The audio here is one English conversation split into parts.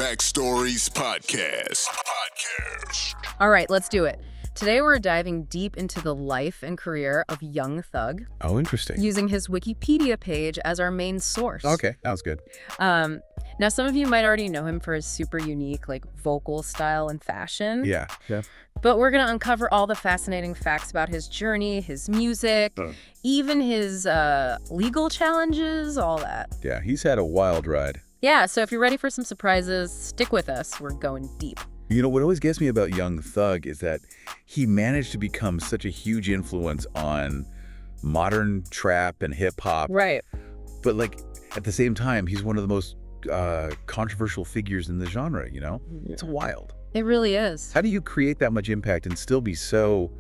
Backstories Podcast. All right, let's do it. Today we're diving deep into the life and career of Young Thug, Oh, interesting. using his Wikipedia page as our main source. Okay, that was good. Now, some of you might already know him for his super unique, vocal style and fashion. Yeah. But we're going to uncover all the fascinating facts about his journey, his music, even his legal challenges, all that. Yeah, he's had a wild ride. Yeah, so if you're ready for some surprises, stick with us. We're going deep. You know, what always gets me about Young Thug is that he managed to become such a huge influence on modern trap and hip-hop. Right. But, at the same time, he's one of the most controversial figures in the genre, you know? It's wild. It really is. How do you create that much impact and still be so,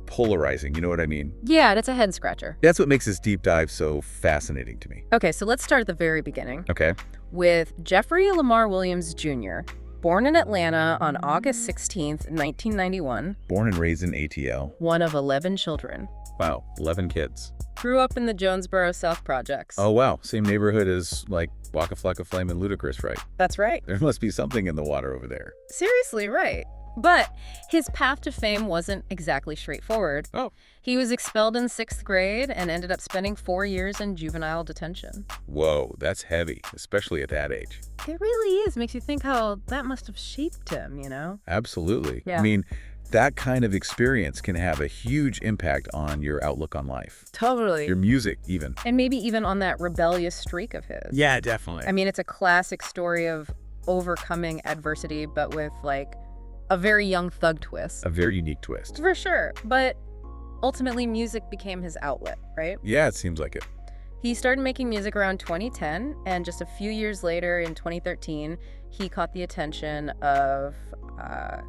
polarizing? You know what I mean? Yeah, it's a head scratcher. That's what makes this deep dive so fascinating to me. Okay, so let's start at the very beginning. Okay. With Jeffrey Lamar Williams Jr., born in Atlanta on August 16th, 1991, Born and raised in ATL. one of 11 children. Wow, 11 kids. Grew up in the Jonesboro South Projects. Oh, wow. Same neighborhood as, Waka Flocka Flame and Ludacris, right? That's right. There must be something in the water over there. Seriously, right. But his path to fame wasn't exactly straightforward. Oh. He was expelled in 6th grade and ended up spending 4 years in juvenile detention. Whoa, that's heavy, especially at that age. It really is. Makes you think how that must have shaped him, you know? Absolutely. Yeah. I mean, that kind of experience can have a huge impact on your outlook on life. Totally. Your music, even. And maybe even on that rebellious streak of his. Yeah, definitely. I mean, it's a classic story of overcoming adversity, but with, a very Young Thug twist. A very unique twist. For sure. But ultimately, music became his outlet, right? Yeah, it seems like it. He started making music around 2010, and just a few years later, in 2013, he caught the attention of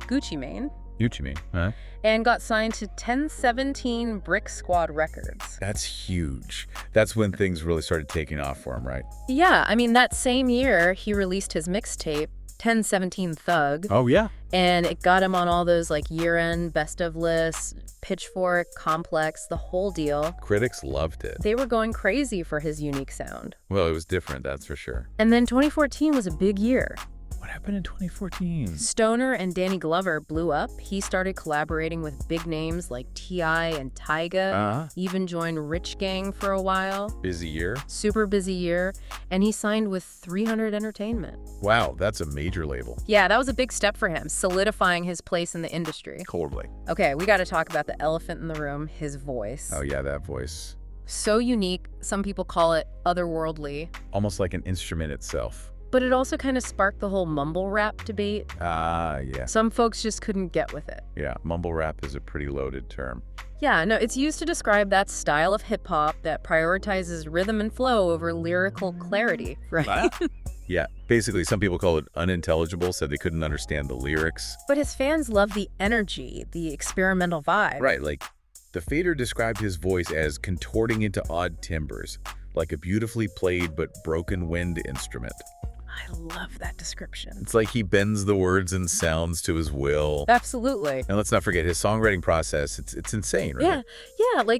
Gucci Mane You mean, huh? and got signed to 1017 Brick Squad Records. That's huge. That's when things really started taking off for him, right? Yeah, I mean, that same year, he released his mixtape, 1017 Thug. Oh, yeah. And it got him on all those year-end best of lists, Pitchfork, Complex, the whole deal. Critics loved it. They were going crazy for his unique sound. Well, it was different, that's for sure. And then 2014 was a big year. What happened in 2014? Stoner and Danny Glover blew up. He started collaborating with big names like T.I. and Tyga. Even joined Rich Gang for a while. Busy year. Super busy year. And he signed with 300 Entertainment. Wow, that's a major label. Yeah, that was a big step for him, solidifying his place in the industry. Totally. Okay, we got to talk about the elephant in the room, his voice. Oh, yeah, that voice. So unique, some people call it otherworldly. Almost like an instrument itself. But it also kind of sparked the whole mumble rap debate. Yeah. Some folks just couldn't get with it. Yeah, mumble rap is a pretty loaded term. Yeah, no, it's used to describe that style of hip-hop that prioritizes rhythm and flow over lyrical clarity, right? Yeah, basically some people call it unintelligible, said they couldn't understand the lyrics. But his fans love the energy, the experimental vibe. Right, the Fader described his voice as contorting into odd timbres, like a beautifully played but broken wind instrument. I love that description. It's like he bends the words and sounds to his will. Absolutely. And let's not forget his songwriting process. It's insane, right? Yeah,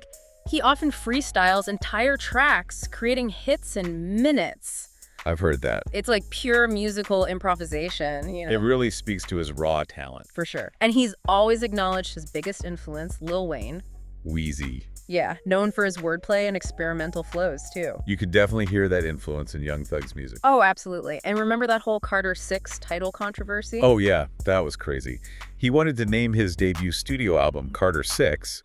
he often freestyles entire tracks, creating hits in minutes. I've heard that. It's like pure musical improvisation, you know. It really speaks to his raw talent. For sure. And he's always acknowledged his biggest influence, Lil Wayne. Wheezy. Yeah, known for his wordplay and experimental flows, too. You could definitely hear that influence in Young Thug's music. Oh, absolutely. And remember that whole Carter 6 title controversy? Oh, yeah. That was crazy. He wanted to name his debut studio album, Carter 6,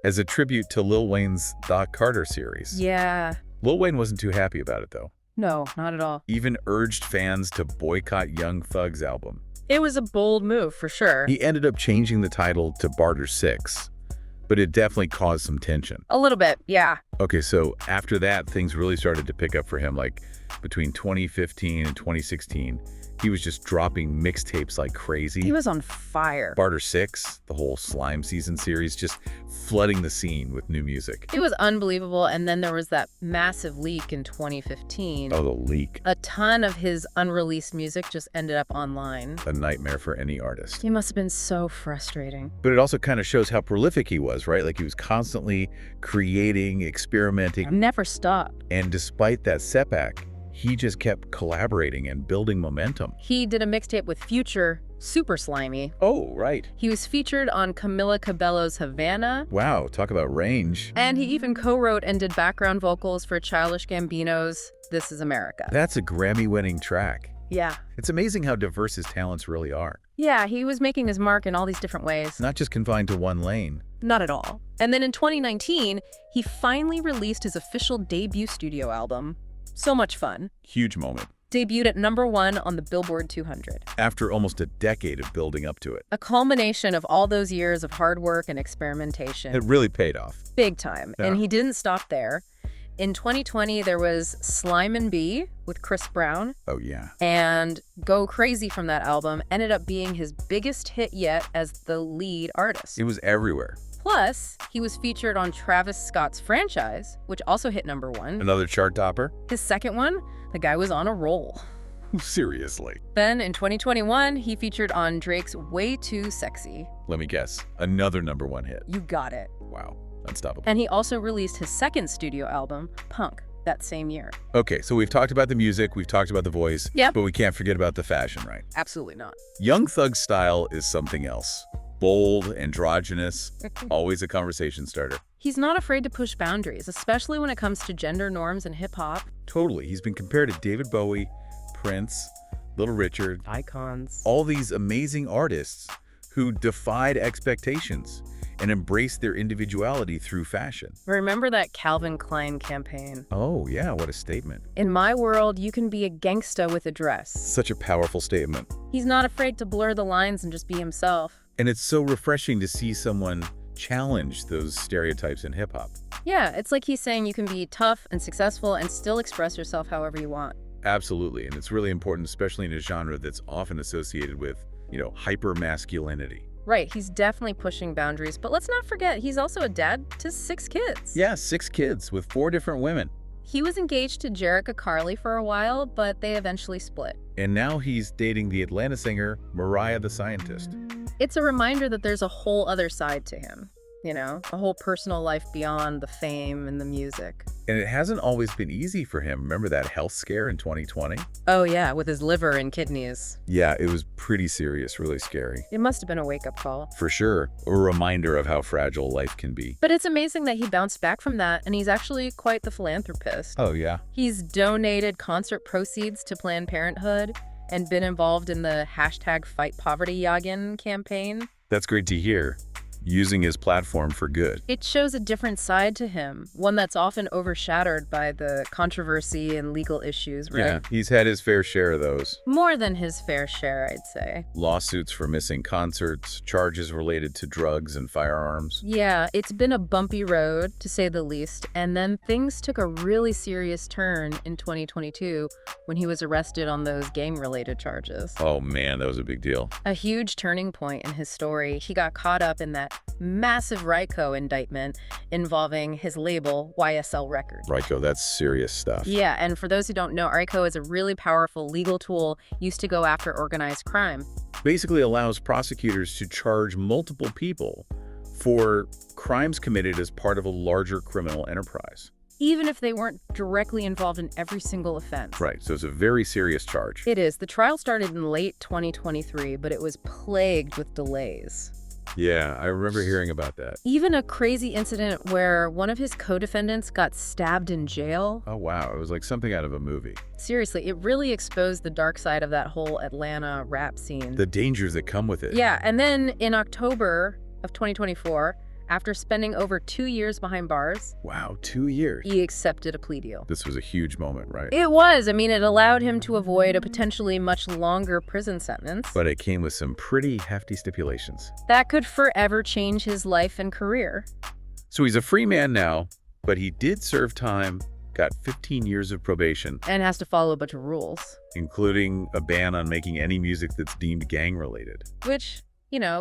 as a tribute to Lil Wayne's The Carter series. Yeah. Lil Wayne wasn't too happy about it, though. No, not at all. Even urged fans to boycott Young Thug's album. It was a bold move, for sure. He ended up changing the title to Barter 6. But it definitely caused some tension. A little bit, yeah. Okay, so after that, things really started to pick up for him, between 2015 and 2016. He was just dropping mixtapes like crazy. He was on fire. Barter 6, the whole Slime Season series, just flooding the scene with new music. It was unbelievable. And then there was that massive leak in 2015. Oh, the leak. A ton of his unreleased music just ended up online. A nightmare for any artist. It must have been so frustrating. But it also kind of shows how prolific he was, right? He was constantly creating, experimenting. Never stopped. And despite that setback, he just kept collaborating and building momentum. He did a mixtape with Future, Super Slimy. Oh, right. He was featured on Camila Cabello's Havana. Wow, talk about range. And he even co-wrote and did background vocals for Childish Gambino's This Is America. That's a Grammy-winning track. Yeah. It's amazing how diverse his talents really are. Yeah, he was making his mark in all these different ways. Not just confined to one lane. Not at all. And then in 2019, he finally released his official debut studio album. So much fun. Huge moment. Debuted at #1 on the Billboard 200. After almost a decade of building up to it. A culmination of all those years of hard work and experimentation. It really paid off. Big time. Yeah. And he didn't stop there. In 2020, there was Slime and B with Chris Brown. Oh, yeah. And Go Crazy from that album ended up being his biggest hit yet as the lead artist. It was everywhere. Plus, he was featured on Travis Scott's Franchise, which also hit #1. Another chart topper? His second one, the guy was on a roll. Seriously. Then in 2021, he featured on Drake's Way Too Sexy. Let me guess. Another #1 hit. You got it. Wow. Unstoppable. And he also released his second studio album, Punk, that same year. Okay, so we've talked about the music, we've talked about the voice, Yep. but we can't forget about the fashion, right? Absolutely not. Young Thug's style is something else. Bold, androgynous, always a conversation starter. He's not afraid to push boundaries, especially when it comes to gender norms in hip-hop. Totally. He's been compared to David Bowie, Prince, Little Richard, Icons. all these amazing artists who defied expectations and embraced their individuality through fashion. Remember that Calvin Klein campaign? Oh, yeah, what a statement. In my world, you can be a gangsta with a dress. Such a powerful statement. He's not afraid to blur the lines and just be himself. And it's so refreshing to see someone challenge those stereotypes in hip-hop. Yeah, it's like he's saying you can be tough and successful and still express yourself however you want. Absolutely, and it's really important, especially in a genre that's often associated with, hyper-masculinity. Right, he's definitely pushing boundaries, but let's not forget, he's also a dad to 6 kids. Yeah, 6 kids with 4 different women. He was engaged to Jerrica Carly for a while, but they eventually split. And now he's dating the Atlanta singer Mariah the Scientist. It's a reminder that there's a whole other side to him, a whole personal life beyond the fame and the music. And it hasn't always been easy for him. Remember that health scare in 2020? Oh yeah, with his liver and kidneys. Yeah, it was pretty serious, really scary. It must have been a wake-up call. For sure, a reminder of how fragile life can be. But it's amazing that he bounced back from that, and he's actually quite the philanthropist. Oh, yeah? He's donated concert proceeds to Planned Parenthood and been involved in the #FightPovertyYagin campaign. That's great to hear. Using his platform for good. It shows a different side to him, one that's often overshadowed by the controversy and legal issues, right? Yeah, he's had his fair share of those. More than his fair share, I'd say. Lawsuits for missing concerts, charges related to drugs and firearms. Yeah, it's been a bumpy road, to say the least, and then things took a really serious turn in 2022 when he was arrested on those gang-related charges. Oh man, that was a big deal. A huge turning point in his story. He got caught up in that massive RICO indictment involving his label, YSL Records. RICO, that's serious stuff. Yeah, and for those who don't know, RICO is a really powerful legal tool used to go after organized crime. Basically allows prosecutors to charge multiple people for crimes committed as part of a larger criminal enterprise. Even if they weren't directly involved in every single offense. Right, so it's a very serious charge. It is. The trial started in late 2023, but it was plagued with delays. Yeah, I remember hearing about that. Even a crazy incident where one of his co-defendants got stabbed in jail. Oh, wow. It was like something out of a movie. Seriously, it really exposed the dark side of that whole Atlanta rap scene. The dangers that come with it. Yeah, and then in October of 2024, after spending over 2 years behind bars, Wow, 2 years. he accepted a plea deal. This was a huge moment, right? It was. I mean, it allowed him to avoid a potentially much longer prison sentence. But it came with some pretty hefty stipulations. That could forever change his life and career. So he's a free man now, but he did serve time, got 15 years of probation, And has to follow a bunch of rules. including a ban on making any music that's deemed gang-related. Which,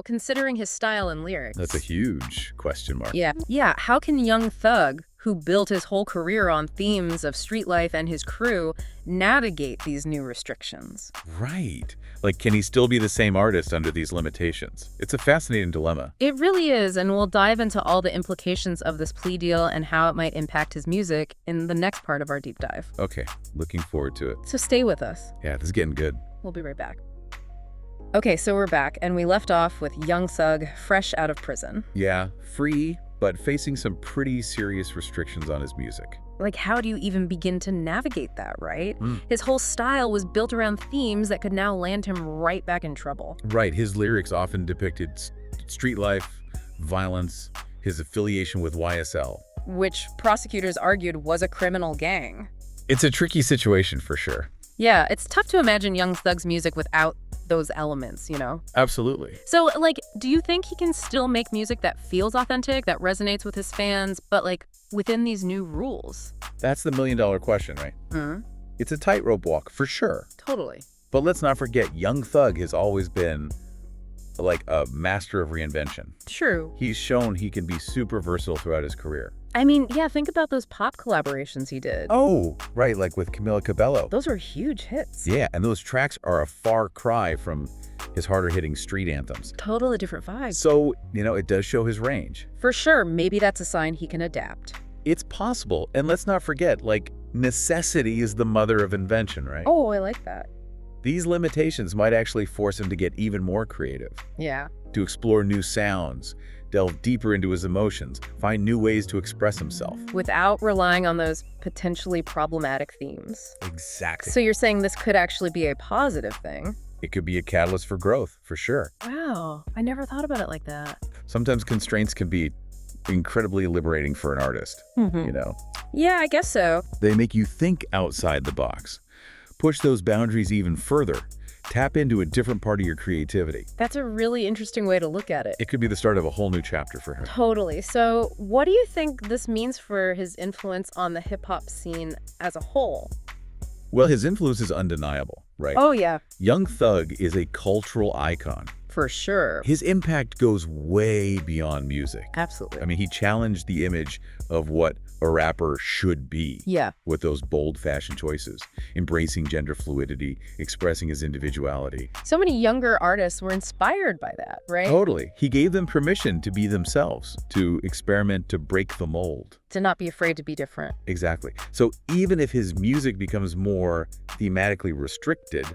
considering his style and lyrics. That's a huge question mark. Yeah. How can Young Thug, who built his whole career on themes of street life and his crew, navigate these new restrictions. Right. Like, can he still be the same artist under these limitations? It's a fascinating dilemma. It really is, and we'll dive into all the implications of this plea deal and how it might impact his music in the next part of our deep dive. Okay, looking forward to it. So stay with us. Yeah, this is getting good. We'll be right back. Okay, so we're back, and we left off with Young Thug fresh out of prison. Yeah, free, but facing some pretty serious restrictions on his music. Like, how do you even begin to navigate that, right? His whole style was built around themes that could now land him right back in trouble. Right, his lyrics often depicted street life, violence, his affiliation with YSL. Which prosecutors argued was a criminal gang. It's a tricky situation for sure. Yeah, it's tough to imagine Young Thug's music without those elements, you know? Absolutely. So, like, do you think he can still make music that feels authentic, that resonates with his fans, but, like, within these new rules? That's the million-dollar question, right? It's a tightrope walk, for sure. Totally. But let's not forget, Young Thug has always been, like, a master of reinvention. True. He's shown he can be super versatile throughout his career. I mean, yeah, think about those pop collaborations he did. Oh, right, like with Camila Cabello. Those were huge hits. Yeah, and those tracks are a far cry from his harder-hitting street anthems. Totally different vibe. So, you know, it does show his range. For sure, maybe that's a sign he can adapt. It's possible. And let's not forget, like, necessity is the mother of invention, right? Oh, I like that. These limitations might actually force him to get even more creative. Yeah. To explore new sounds, delve deeper into his emotions, find new ways to express himself. Without relying on those potentially problematic themes. Exactly. So you're saying this could actually be a positive thing? It could be a catalyst for growth, for sure. Wow, I never thought about it like that. Sometimes constraints can be incredibly liberating for an artist, you know? Yeah, I guess so. They make you think outside the box, push those boundaries even further, tap into a different part of your creativity. That's a really interesting way to look at it. It could be the start of a whole new chapter for him. Totally. So what do you think this means for his influence on the hip-hop scene as a whole? Well, his influence is undeniable, right? Oh, yeah. Young Thug is a cultural icon. For sure. His impact goes way beyond music. Absolutely. I mean, he challenged the image of what a rapper should be. Yeah. With those bold fashion choices, embracing gender fluidity, expressing his individuality. So many younger artists were inspired by that, right? Totally. He gave them permission to be themselves, to experiment, to break the mold. To not be afraid to be different. Exactly. So even if his music becomes more thematically restricted,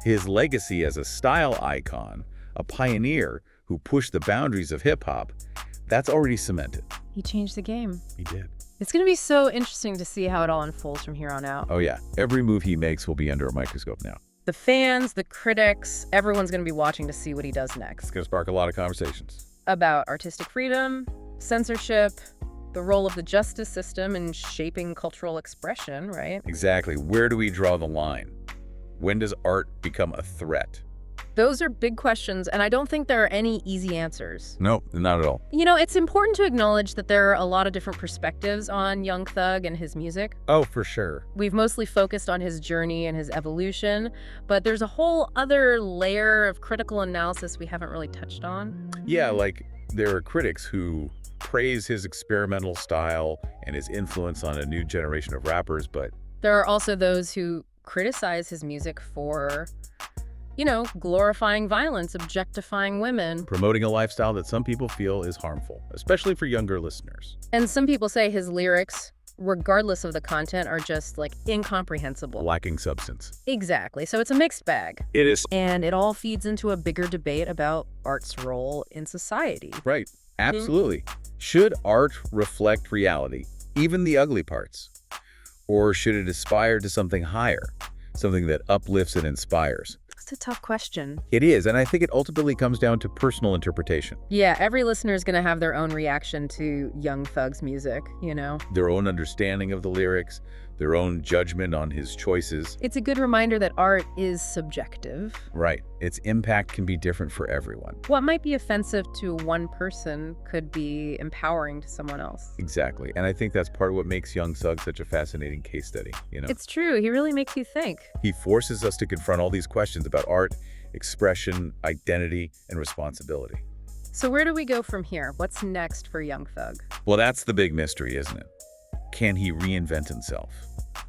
his legacy as a style icon, a pioneer who pushed the boundaries of hip-hop, that's already cemented. He changed the game. He did. It's going to be so interesting to see how it all unfolds from here on out. Oh yeah, every move he makes will be under a microscope now. The fans, the critics, everyone's going to be watching to see what he does next. It's going to spark a lot of conversations. About artistic freedom, censorship, the role of the justice system in shaping cultural expression, right? Exactly. Where do we draw the line? When does art become a threat? Those are big questions, and I don't think there are any easy answers. No, not at all. You know, it's important to acknowledge that there are a lot of different perspectives on Young Thug and his music. Oh, for sure. We've mostly focused on his journey and his evolution, but there's a whole other layer of critical analysis we haven't really touched on. Yeah, like there are critics who praise his experimental style and his influence on a new generation of rappers, but there are also those who criticize his music for, you know, glorifying violence, objectifying women. Promoting a lifestyle that some people feel is harmful, especially for younger listeners. And some people say his lyrics, regardless of the content, are just, like, incomprehensible. Lacking substance. Exactly. So it's a mixed bag. It is. And it all feeds into a bigger debate about art's role in society. Right. Absolutely. Should art reflect reality, even the ugly parts? Or should it aspire to something higher, something that uplifts and inspires? It's a tough question. It is, and I think it ultimately comes down to personal interpretation. Yeah, every listener is going to have their own reaction to Young Thug's music, you know? Their own understanding of the lyrics, their own judgment on his choices. It's a good reminder that art is subjective. Right. Its impact can be different for everyone. What might be offensive to one person could be empowering to someone else. Exactly. And I think that's part of what makes Young Thug such a fascinating case study, you know? It's true. He really makes you think. He forces us to confront all these questions about art, expression, identity, and responsibility. So where do we go from here? What's next for Young Thug? Well, that's the big mystery, isn't it? Can he reinvent himself?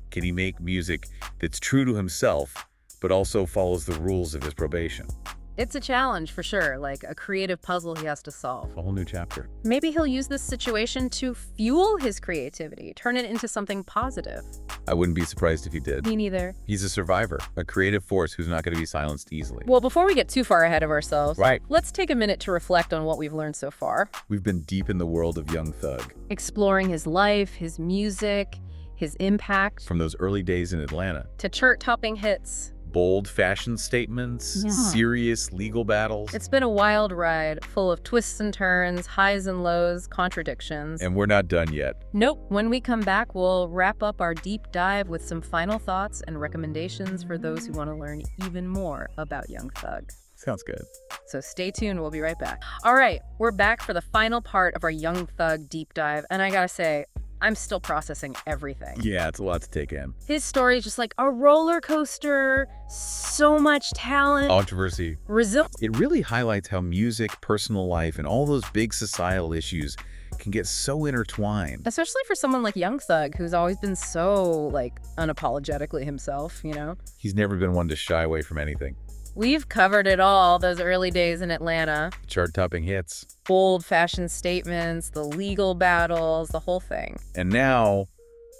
Can he make music that's true to himself, but also follows the rules of his probation? It's a challenge for sure, like a creative puzzle he has to solve. A whole new chapter. Maybe he'll use this situation to fuel his creativity, turn it into something positive. I wouldn't be surprised if he did. Me neither. He's a survivor, a creative force who's not going to be silenced easily. Well, before we get too far ahead of ourselves, Right. Let's take a minute to reflect on what we've learned so far. We've been deep in the world of Young Thug. Exploring his life, his music, his impact, From those early days in Atlanta. to chart-topping hits. Bold fashion statements, Yeah. serious legal battles. It's been a wild ride, full of twists and turns, highs and lows, contradictions. And we're not done yet. Nope. When we come back, we'll wrap up our deep dive with some final thoughts and recommendations for those who want to learn even more about Young Thug. Sounds good. So stay tuned. We'll be right back. All right, we're back for the final part of our Young Thug deep dive. And I gotta say, I'm still processing everything. Yeah, it's a lot to take in. His story is just like a roller coaster, so much talent, Controversy. resilience. It really highlights how music, personal life, and all those big societal issues can get so intertwined. Especially for someone like Young Thug, who's always been so, unapologetically himself, you know? He's never been one to shy away from anything. We've covered it all, those early days in Atlanta. Chart-topping hits. Bold fashion statements, the legal battles, the whole thing. And now,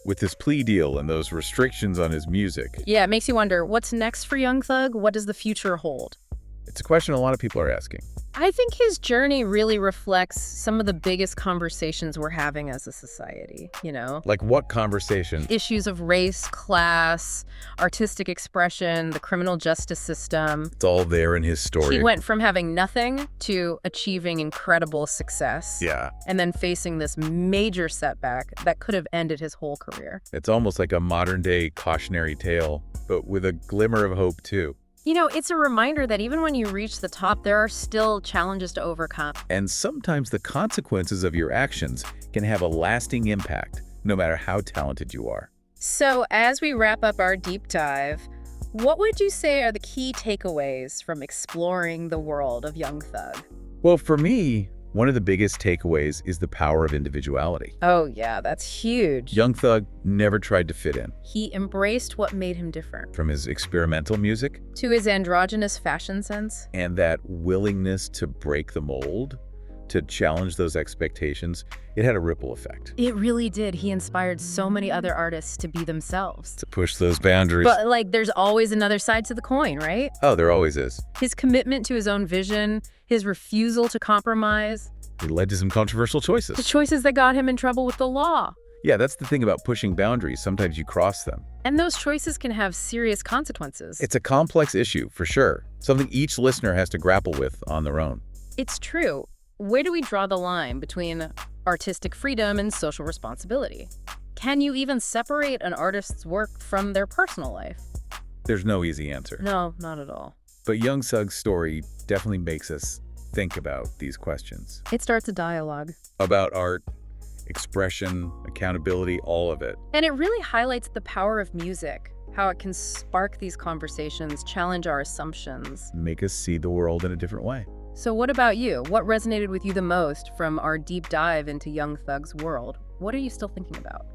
with his plea deal and those restrictions on his music, Yeah, it makes you wonder, what's next for Young Thug? What does the future hold? it's a question a lot of people are asking. I think his journey really reflects some of the biggest conversations we're having as a society, you know? Like what conversation? Issues of race, class, artistic expression, the criminal justice system. It's all there in his story. He went from having nothing to achieving incredible success. Yeah. And then facing this major setback that could have ended his whole career. It's almost like a modern-day cautionary tale, but with a glimmer of hope, too. You know, it's a reminder that even when you reach the top, there are still challenges to overcome. And sometimes the consequences of your actions can have a lasting impact, no matter how talented you are. So as we wrap up our deep dive, what would you say are the key takeaways from exploring the world of Young Thug? Well, for me, one of the biggest takeaways is the power of individuality. Oh yeah, that's huge. Young Thug never tried to fit in. He embraced what made him different. From his experimental music To his androgynous fashion sense. and that willingness to break the mold, to challenge those expectations, it had a ripple effect. It really did. He inspired so many other artists to be themselves. To push those boundaries. But there's always another side to the coin, right? Oh, there always is. His commitment to his own vision, his refusal to compromise, It led to some controversial the choices. choices that got him in trouble with the law. Yeah, that's the thing about pushing boundaries. Sometimes you cross them. And those choices can have serious consequences. It's a complex issue, for sure. Something each listener has to grapple with on their own. It's true. Where do we draw the line between artistic freedom and social responsibility? Can you even separate an artist's work from their personal life? There's no easy answer. No, not at all. But Young Thug's story definitely makes us think about these questions. It starts a dialogue. About art, expression, accountability, all of it. And it really highlights the power of music, how it can spark these conversations, challenge our assumptions. Make us see the world in a different way. So what about you? What resonated with you the most from our deep dive into Young Thug's world? What are you still thinking about?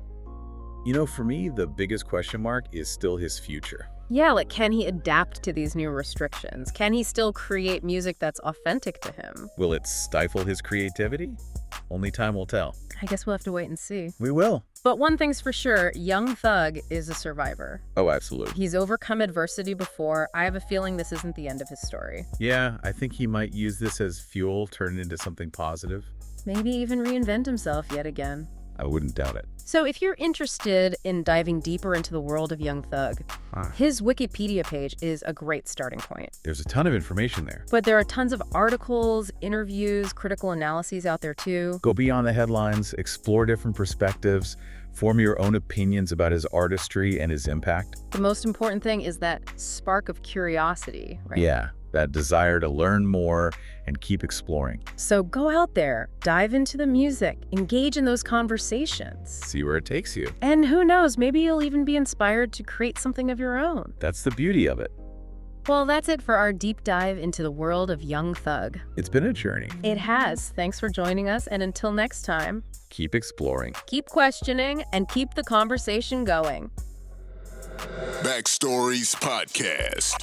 You know, for me, the biggest question mark is still his future. Yeah, can he adapt to these new restrictions? Can he still create music that's authentic to him? Will it stifle his creativity? Only time will tell. I guess we'll have to wait and see. We will. But one thing's for sure, Young Thug is a survivor. Oh, absolutely. He's overcome adversity before. I have a feeling this isn't the end of his story. Yeah, I think he might use this as fuel, turn it into something positive. Maybe even reinvent himself yet again. I wouldn't doubt it. So if you're interested in diving deeper into the world of Young Thug, his Wikipedia page is a great starting point. There's a ton of information there. But there are tons of articles, interviews, critical analyses out there too. Go beyond the headlines, explore different perspectives, form your own opinions about his artistry and his impact. The most important thing is that spark of curiosity, right? Yeah, that desire to learn more and keep exploring. So go out there, dive into the music, engage in those conversations. See where it takes you. And who knows, maybe you'll even be inspired to create something of your own. That's the beauty of it. Well, that's it for our deep dive into the world of Young Thug. It's been a journey. It has. Thanks for joining us, and until next time, Keep exploring. keep questioning and keep the conversation going. Backstories Podcast.